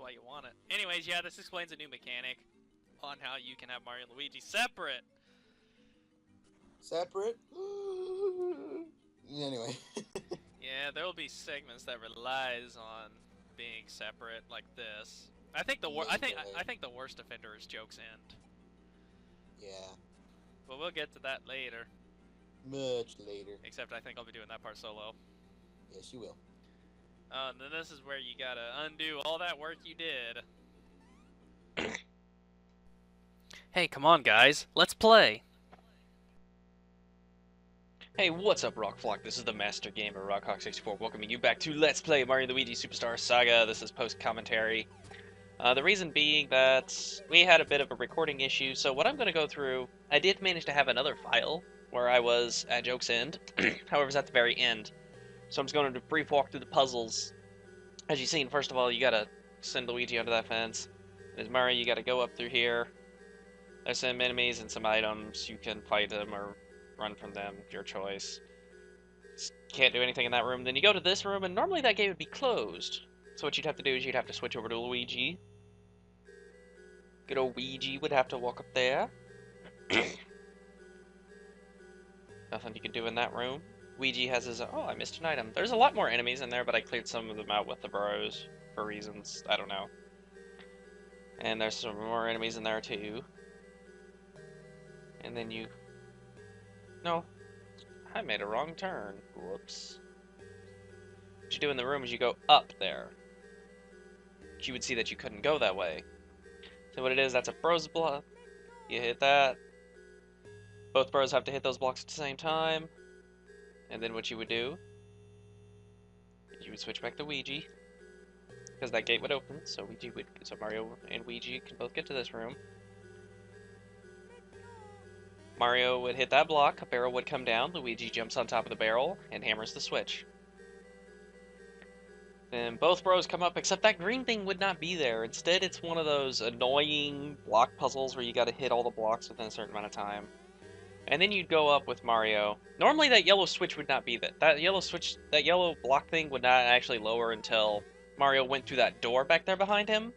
why you want it. Anyways, yeah, this explains a new mechanic on how you can have Mario and Luigi separate. Separate? Anyway. Yeah, there will be segments that relies on being separate, like this. I think the I think the worst offender is Joke's End. Yeah. But we'll get to that later. Much later. Except I think I'll be doing that part solo. Yes, you will. And then this is where you gotta undo all that work you did. Hey, come on, guys. Let's play. Hey, what's up, Rawk Flock? This is the Master Gamer, Rawk64, welcoming you back to Let's Play Mario & Luigi Superstar Saga. This is post-commentary. The reason being that we had a bit of a recording issue, so what I'm going to go through, I did manage to have another file where I was at Joke's End, however, it's at the very end. So I'm just going to brief walk through the puzzles. As you've seen, first of all, you gotta send Luigi under that fence. As Mario, you gotta go up through here. There's some enemies and some items. You can fight them or run from them, your choice. Can't do anything in that room. Then you go to this room, and normally that gate would be closed. So what you'd have to do is you'd have to switch over to Luigi. Good old Luigi would have to walk up there. Nothing you can do in that room. Luigi has his... Oh, I missed an item. There's a lot more enemies in there, but I cleared some of them out with the bros. For reasons, I don't know. And there's some more enemies in there, too. And then you... No. I made a wrong turn. Whoops. What you do in the room is you go up there. But you would see that you couldn't go that way. So what it is, that's a bros block. You hit that. Both bros have to hit those blocks at the same time. And then what you would do, you would switch back to Luigi, because that gate would open, so Mario and Luigi can both get to this room. Mario would hit that block, a barrel would come down, Luigi jumps on top of the barrel, and hammers the switch. Then both bros come up, except that green thing would not be there. Instead, it's one of those annoying block puzzles where you gotta hit all the blocks within a certain amount of time. And then you'd go up with Mario. Normally that yellow switch would not be that. That yellow block thing would not actually lower until Mario went through that door back there behind him.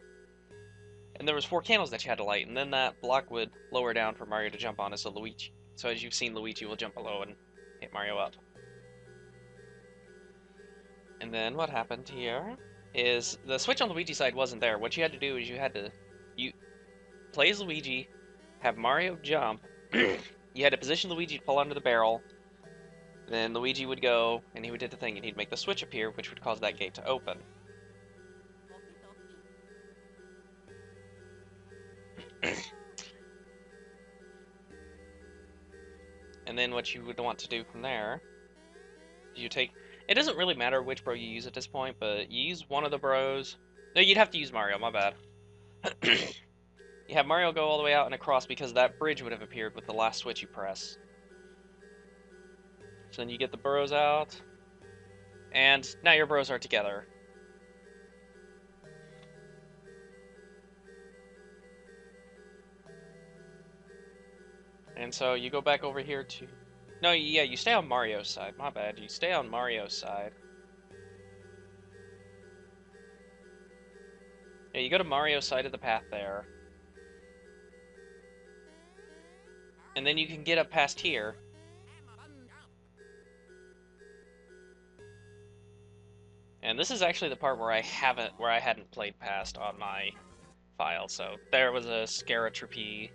And there was 4 candles that you had to light, and then that block would lower down for Mario to jump on as a Luigi. So as you've seen, Luigi will jump below and hit Mario up. And then what happened here is the switch on Luigi's side wasn't there. What you had to do is you play as Luigi, have Mario jump. You had to position Luigi to pull under the barrel, then Luigi would go, and he would hit the thing, and he'd make the switch appear, which would cause that gate to open. And then what you would want to do from there, you take... It doesn't really matter which bro you use at this point, but you use one of the bros... No, you'd have to use Mario, my bad. You have Mario go all the way out and across because that bridge would have appeared with the last switch you press. So then you get the bros out, and now your bros are together. And so you go back over here to... No, yeah, you stay on Mario's side. My bad. You stay on Mario's side. Yeah, you go to Mario's side of the path there. And then you can get up past here. And this is actually the part where I hadn't played past on my file. So there was a Scaratropy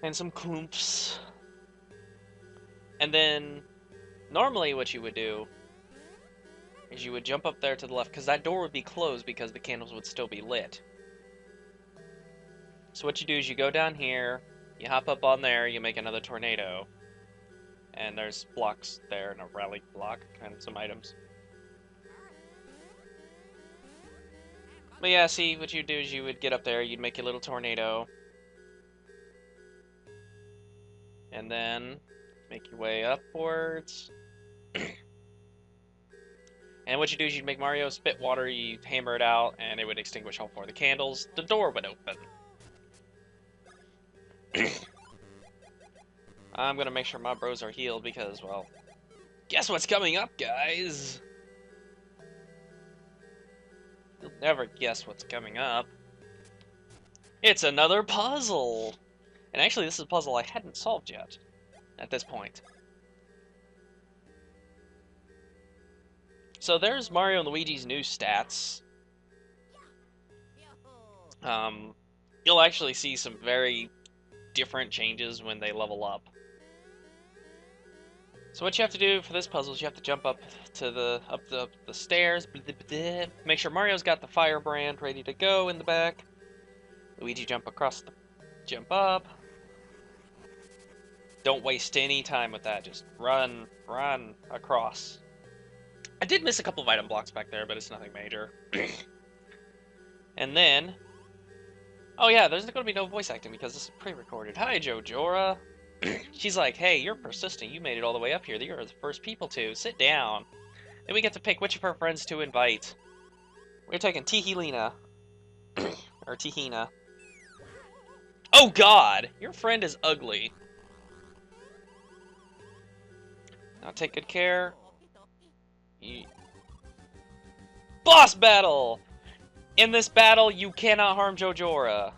and some Klumps. And then normally what you would do is you would jump up there to the left, because that door would be closed because the candles would still be lit. So what you do is you go down here, you hop up on there, you make another tornado, and there's blocks there, and a rally block, and some items. But yeah, see, what you do is you would get up there, you'd make a little tornado, and then make your way upwards. And what you do is you'd make Mario spit water, you hammer it out, and it would extinguish all 4 of the candles. The door would open. I'm gonna make sure my bros are healed because, well, guess what's coming up, guys? You'll never guess what's coming up. It's another puzzle! And actually, this is a puzzle I hadn't solved yet, at this point. So there's Mario and Luigi's new stats. You'll actually see some very different changes when they level up. So what you have to do for this puzzle is you have to jump up to the stairs. Make sure Mario's got the fire brand ready to go in the back. Luigi jump up. Don't waste any time with that. Just run across. I did miss a couple of item blocks back there, but it's nothing major. And then, oh yeah, there's going to be no voice acting because this is pre-recorded. Hi, Jojora. She's like, hey, you're persistent. You made it all the way up here. You're the first people to. Sit down. Then we get to pick which of her friends to invite. We're taking Tihilina. Or Tihina. Oh god! Your friend is ugly. Now take good care. Boss battle! In this battle, you cannot harm Jojora.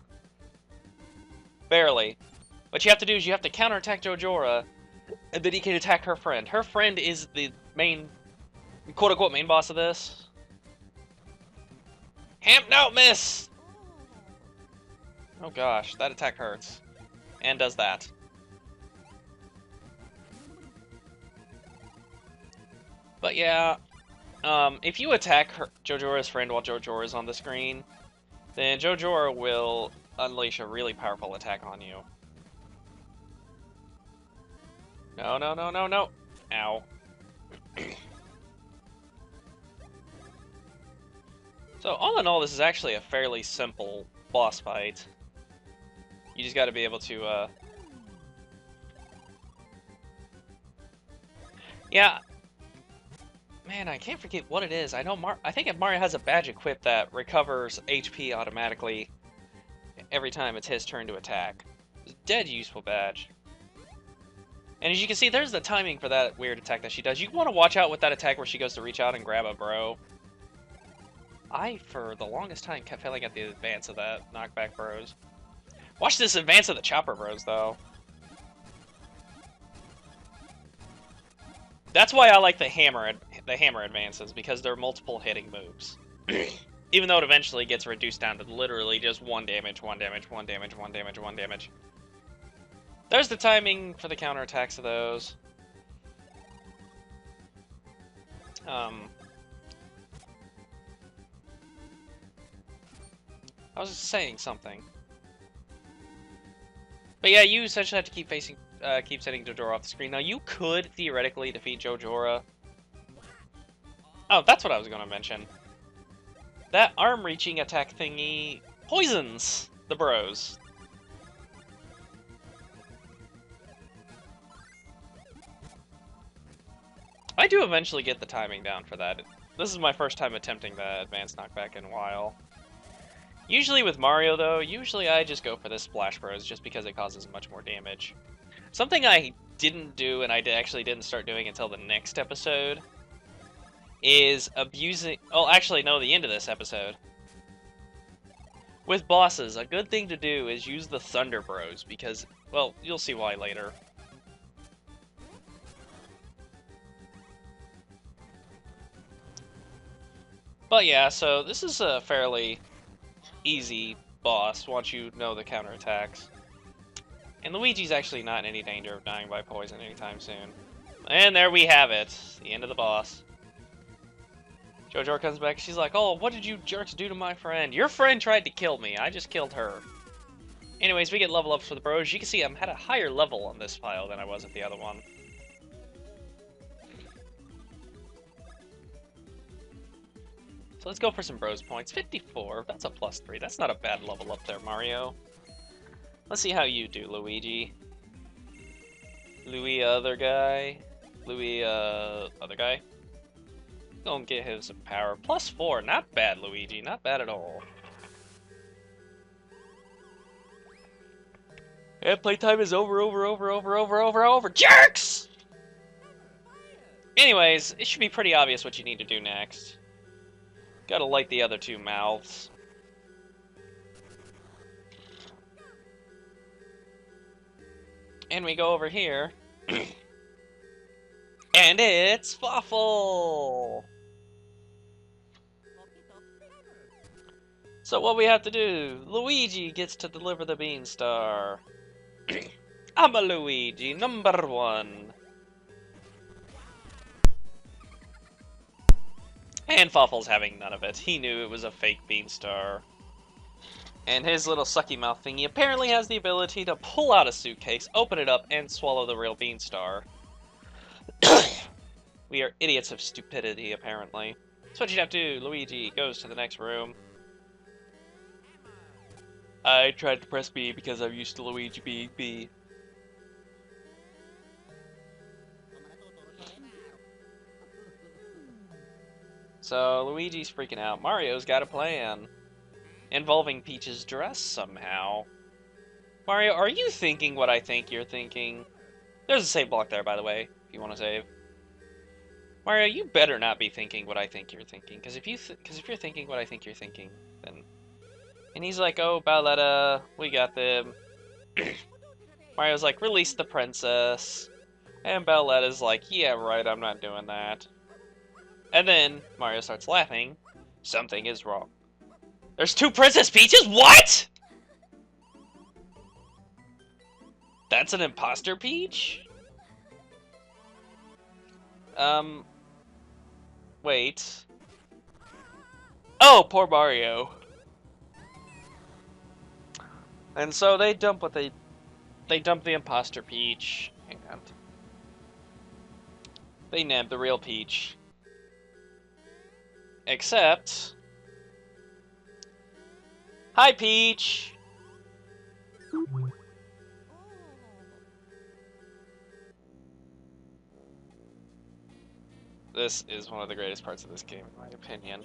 Barely. What you have to do is you have to counterattack Jojora, and then he can attack her friend. Her friend is the main, quote-unquote, main boss of this. No, miss! Oh gosh, that attack hurts. And does that. But yeah, if you attack Jojora's friend while Jojora is on the screen, then Jojora will unleash a really powerful attack on you. No. Ow. So, all in all, this is actually a fairly simple boss fight. You just gotta be able to, yeah. Man, I can't forget what it is. I know I think Mario has a badge equipped that recovers HP automatically every time it's his turn to attack. It's a dead useful badge. And as you can see, there's the timing for that weird attack that she does. You want to watch out with that attack where she goes to reach out and grab a bro. I, for the longest time, kept failing at the advance of that knockback bros. Watch this advance of the chopper bros, though. That's why I like the hammer advances, because they're multiple hitting moves. Even though it eventually gets reduced down to literally just one damage. There's the timing for the counterattacks of those. I was just saying something. But yeah, you essentially have to keep setting Jojora off the screen. Now, you could theoretically defeat Jojora. Oh, that's what I was going to mention. That arm-reaching attack thingy poisons the bros. I do eventually get the timing down for that. This is my first time attempting the advanced knockback in a while. Usually with Mario, though, I just go for the Splash Bros just because it causes much more damage. Something I didn't do, and I actually didn't start doing until the next episode, is abusing... Oh, actually, no, the end of this episode. With bosses, a good thing to do is use the Thunder Bros, because, well, you'll see why later. But yeah, so this is a fairly easy boss once you know the counterattacks. And Luigi's actually not in any danger of dying by poison anytime soon. And there we have it, the end of the boss. Jojora comes back, she's like, oh, what did you jerks do to my friend? Your friend tried to kill me, I just killed her. Anyways, we get level ups for the bros. You can see I'm at a higher level on this file than I was at the other one. So let's go for some bros points. 54, that's a +3. That's not a bad level up there, Mario. Let's see how you do, Luigi. Louis, other guy. Louis, other guy. Don't get him some power. +4, not bad, Luigi. Not bad at all. And playtime is over. Jerks! Anyways, it should be pretty obvious what you need to do next. Gotta light the other two mouths. And we go over here. And it's Fawful! So what we have to do, Luigi gets to deliver the Beanstar. I'm a Luigi, #1. And Fawful's having none of it. He knew it was a fake Beanstar. And his little sucky mouth thingy apparently has the ability to pull out a suitcase, open it up, and swallow the real Beanstar. We are idiots of stupidity, apparently. So what you have to do, Luigi goes to the next room. I tried to press B because I'm used to Luigi being B. So Luigi's freaking out. Mario's got a plan. Involving Peach's dress somehow. Mario, are you thinking what I think you're thinking? There's a save block there, by the way, if you want to save. Mario, you better not be thinking what I think you're thinking, because if you're thinking what I think you're thinking, then... And he's like, oh, Bowletta, we got them. Mario's like, release the princess. And Bowletta's like, yeah, right, I'm not doing that. And then Mario starts laughing. Something is wrong. There's 2 Princess Peaches? What?! That's an imposter Peach? Wait. Oh, poor Mario. And so they dump what they dump the imposter Peach, and they nab the real Peach. Except... Hi, Peach! This is one of the greatest parts of this game, in my opinion.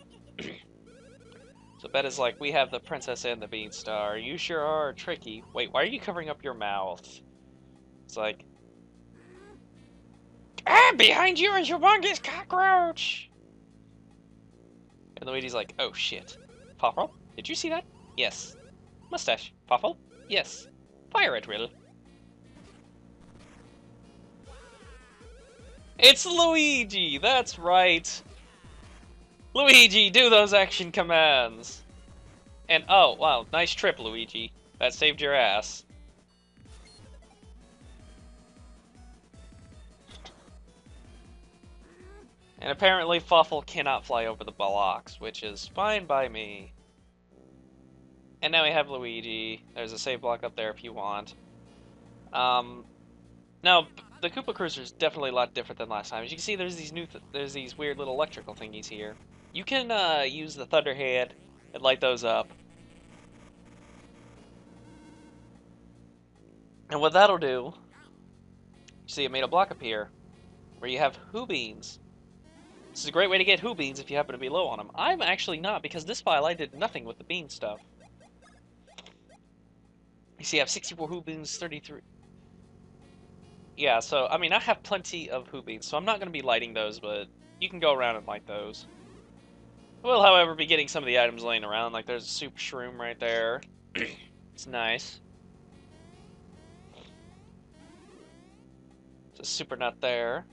So Bet is like, we have the princess and the Beanstar. You sure are tricky. Wait, why are you covering up your mouth? It's like... Ah, behind you is a humongous cockroach! And Luigi's like, oh shit. Fawful, did you see that? Yes. Mustache. Fawful? Yes. Fire at will. It's Luigi! That's right! Luigi, do those action commands! And, oh, wow, nice trip, Luigi. That saved your ass. And apparently Fawful cannot fly over the blocks, which is fine by me. And now we have Luigi. There's a save block up there if you want. Now, the Koopa Cruiser is definitely a lot different than last time. As you can see, there's these weird little electrical thingies here. You can use the Thunderhead and light those up. And what that'll do, you see it made a block appear where you have Who Beans. This is a great way to get Who Beans if you happen to be low on them. I'm actually not, because this file I did nothing with the bean stuff. You see I have 64 Who Beans, 33... Yeah, so, I mean, I have plenty of Who Beans, so I'm not going to be lighting those, but you can go around and light those. I will, however, be getting some of the items laying around, like there's a Super Shroom right there. It's nice. There's a Super Nut there.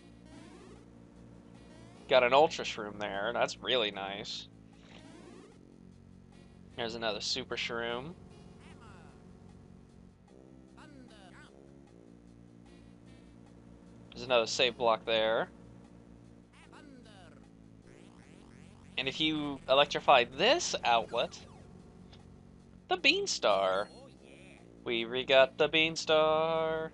Got an Ultra Shroom there, that's really nice. There's another Super Shroom. There's another save block there. And if you electrify this outlet, the Beanstar. We re-got the Beanstar.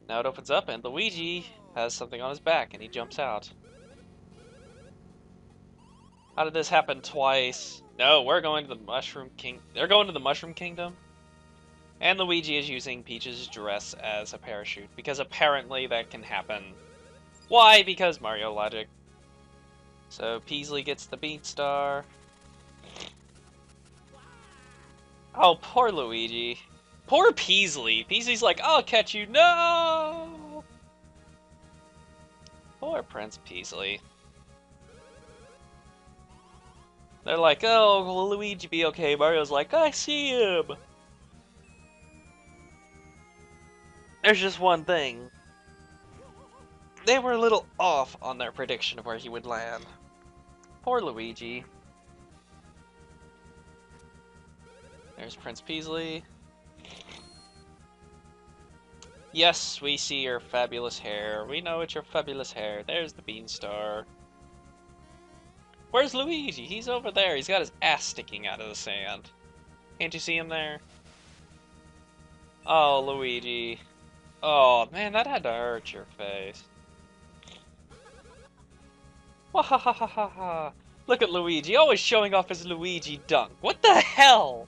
Now it opens up and Luigi has something on his back and he jumps out. How did this happen twice? No, we're going to the Mushroom King. They're going to the Mushroom Kingdom. And Luigi is using Peach's dress as a parachute, because apparently that can happen. Why? Because Mario logic. So Peasley gets the Beanstar. Oh, poor Luigi. Poor Peasley. Peasley's like, I'll catch you. No! Poor Prince Peasley. They're like, oh, will Luigi be okay? Mario's like, I see him! There's just one thing. They were a little off on their prediction of where he would land. Poor Luigi. There's Prince Peasley. Yes, we see your fabulous hair. We know it's your fabulous hair. There's the Beanstar. Where's Luigi? He's over there. He's got his ass sticking out of the sand. Can't you see him there? Oh, Luigi. Oh, man, that had to hurt your face. Wahahaha. Look at Luigi, always showing off his Luigi dunk. What the hell?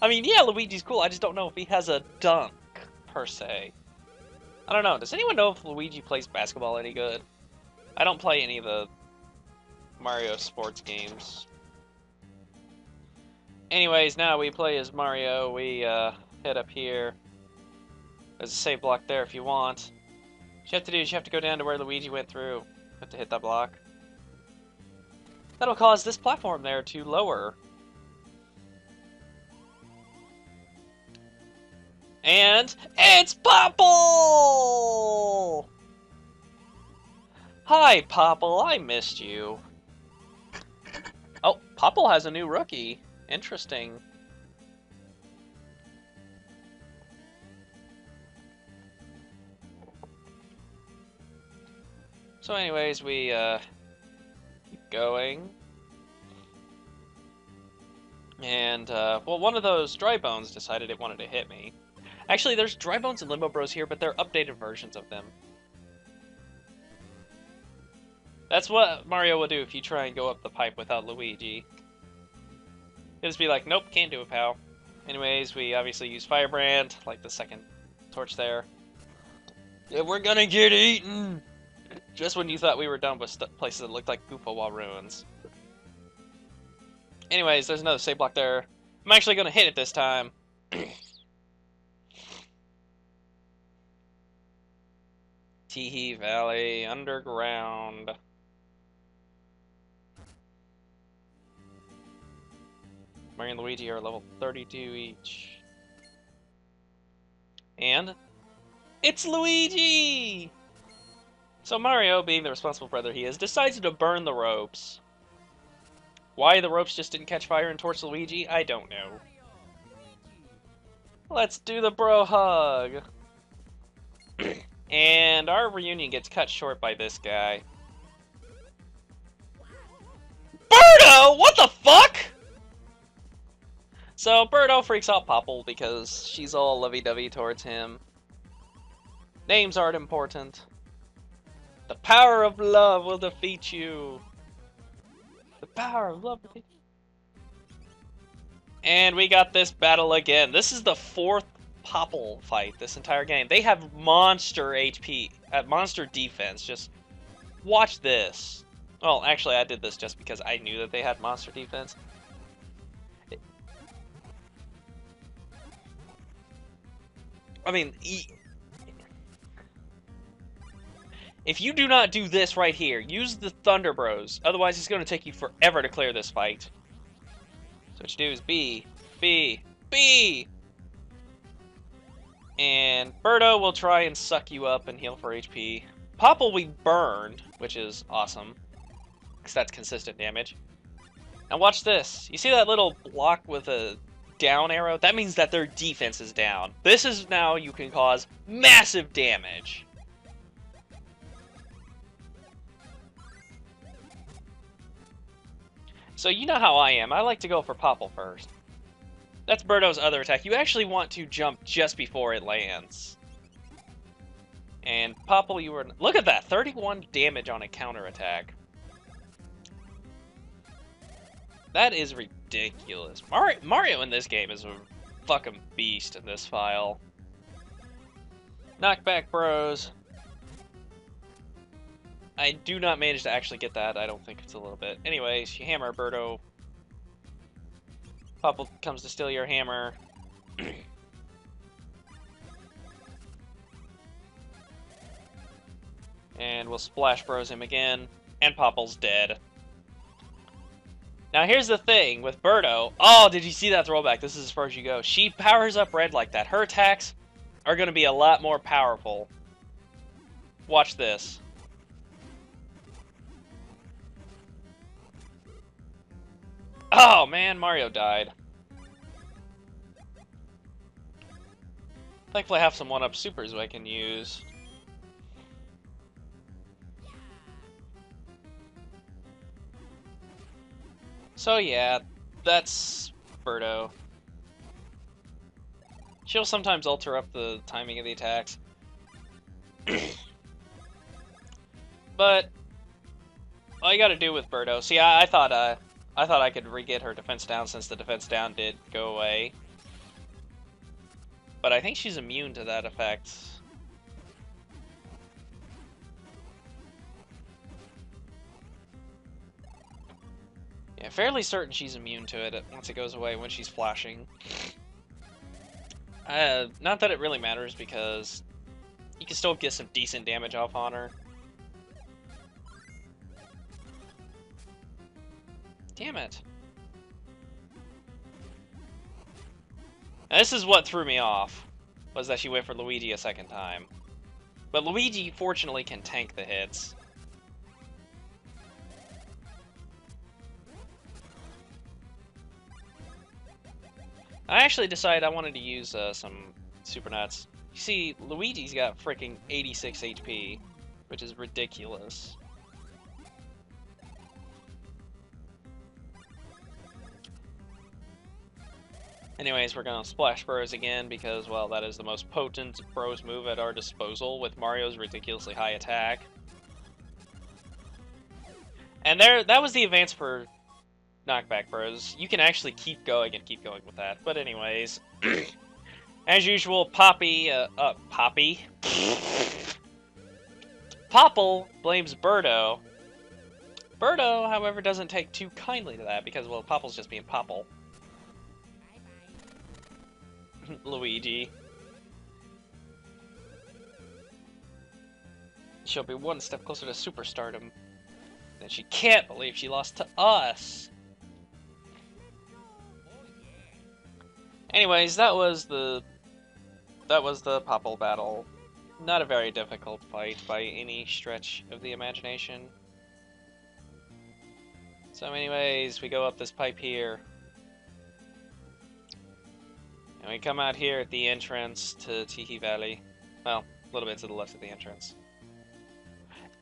I mean, yeah, Luigi's cool. I just don't know if he has a dunk, per se. I don't know. Does anyone know if Luigi plays basketball any good? I don't play any of the Mario sports games. Anyways, now we play as Mario. We head up here. There's a save block there if you want. What you have to do is you have to go down to where Luigi went through. You have to hit that block. That'll cause this platform there to lower. And it's Popple! Hi, Popple. I missed you. Oh, Popple has a new rookie. Interesting. So anyways, we keep going. And, well, one of those dry bones decided it wanted to hit me. Actually, there's dry bones and Limbo Bros here, but they're updated versions of them. That's what Mario will do if you try and go up the pipe without Luigi. He'll just be like, nope, can't do it, pal. Anyways, we obviously use Firebrand, like the second torch there. Yeah, we're gonna get eaten! Just when you thought we were done with places that looked like Goopa ruins. Anyways, there's another save block there. I'm actually gonna hit it this time. Teehee Valley Underground. Mario and Luigi are level 32 each. And it's Luigi! So Mario, being the responsible brother he is, decided to burn the ropes. Why the ropes just didn't catch fire and torch Luigi, I don't know. Let's do the bro hug! And our reunion gets cut short by this guy. Birdo! What the fuck?! So Birdo freaks out Popple because she's all lovey-dovey towards him. Names aren't important. The power of love will defeat you. The power of love will defeat you. And we got this battle again. This is the fourth Popple fight this entire game. They have monster HP, monster defense. Just watch this. Well, actually, I did this just because I knew that they had monster defense. I mean, if you do not do this right here, use the Thunder Bros. Otherwise, it's going to take you forever to clear this fight. So what you do is B, B, B! And Birdo will try and suck you up and heal for HP. Popple we burned, which is awesome. Because that's consistent damage. Now watch this. You see that little block with a down arrow? That means that their defense is down. This is now you can cause massive damage. So you know how I am. I like to go for Popple first. That's Birdo's other attack. You actually want to jump just before it lands. And Popple, you were... Look at that! 31 damage on a counterattack. That is ridiculous. Mario in this game is a fucking beast in this file. Knockback Bros. I do not manage to actually get that. I don't think it's a little bit. Anyways, you hammer Birdo. Popple comes to steal your hammer. And we'll Splash Bros him again. And Popple's dead. Now here's the thing with Birdo. Oh, did you see that throwback? This is as far as you go. She powers up red like that. Her attacks are going to be a lot more powerful. Watch this. Oh man, Mario died. Thankfully I have some 1-up supers I can use. So yeah, that's Birdo. She'll sometimes alter up the timing of the attacks. But all you gotta do with Birdo, see, I thought I could re-get her defense down since the defense down did go away. But I think she's immune to that effect. Yeah, fairly certain she's immune to it once it goes away when she's flashing. Not that it really matters because you can still get some decent damage off on her. Damn it. Now, this is what threw me off, was that she went for Luigi a second time. But Luigi, fortunately, can tank the hits. I actually decided I wanted to use some Super Nuts. You see, Luigi's got freaking 86 HP, which is ridiculous. Anyways, we're gonna Splash Bros again because, well, that is the most potent Bros move at our disposal with Mario's ridiculously high attack. And that was the advance for Knockback Bros. You can actually keep going with that. But anyways, as usual, Popple blames Birdo. Birdo, however, doesn't take too kindly to that because, well, Popple's just being Popple. Luigi. She'll be one step closer to superstardom. And she can't believe she lost to us. Anyways, that was the Popple battle. Not a very difficult fight by any stretch of the imagination. So anyways, we go up this pipe here. And we come out here at the entrance to Tiki Valley. Well, a little bit to the left of the entrance.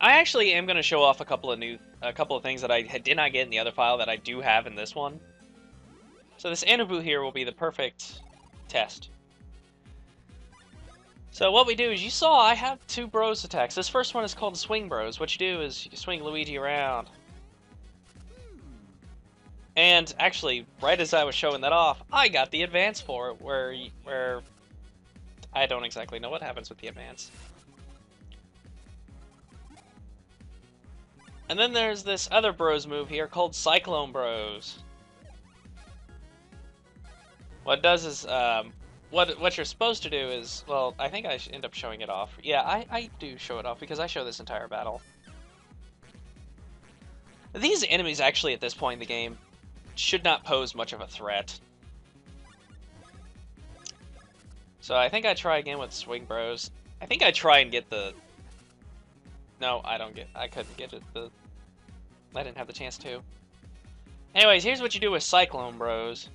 I actually am going to show off a couple of things that I did not get in the other file that I do have in this one. So this Anabu here will be the perfect test. So what we do is, you saw I have 2 Bros attacks. This first one is called the Swing Bros. What you do is you swing Luigi around. And actually, right as I was showing that off, I got the advance for it, where I don't exactly know what happens with the advance. And then there's this other Bros move here called Cyclone Bros. What it does is, what you're supposed to do is, well, I think I end up showing it off. Yeah, I do show it off because I show this entire battle. These enemies actually at this point in the game should not pose much of a threat. So I think I try again with Swing Bros. I think I try and get the... No, I couldn't get it. I didn't have the chance to. Anyways, here's what you do with Cyclone Bros.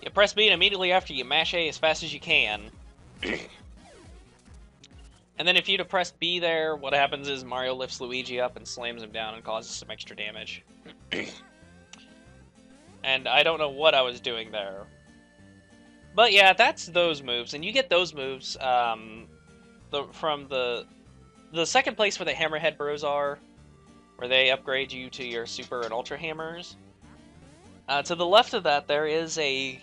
You press B, and immediately after you mash A as fast as you can. And then if you press B there, what happens is Mario lifts Luigi up and slams him down and causes some extra damage. And I don't know what I was doing there. But yeah, that's those moves. And you get those moves from the second place where the Hammerhead Bros are, where they upgrade you to your Super and Ultra Hammers. To the left of that, there is a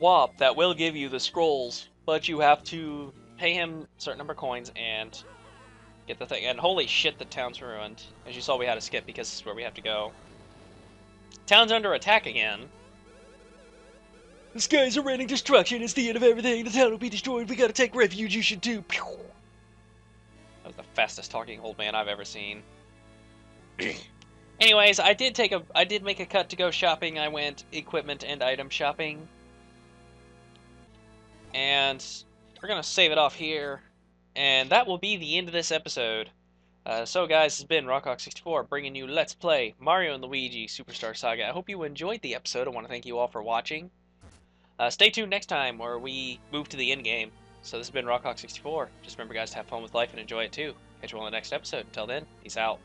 Wop that will give you the scrolls, but you have to pay him a certain number of coins and get the thing. And holy shit, the town's ruined. As you saw, we had to skip because this is where we have to go. Town's under attack again. The skies are raining destruction. It's the end of everything. The town will be destroyed. We gotta take refuge. You should too. That was the fastest talking old man I've ever seen. Anyways, I did make a cut to go shopping. I went equipment and item shopping. And we're going to save it off here. And that will be the end of this episode. So guys, this has been Rawk64 bringing you Let's Play Mario and Luigi Superstar Saga. I hope you enjoyed the episode. I want to thank you all for watching. Stay tuned next time where we move to the end game. So this has been Rawk64. Just remember guys to have fun with life and enjoy it too. Catch you on the next episode. Until then, peace out.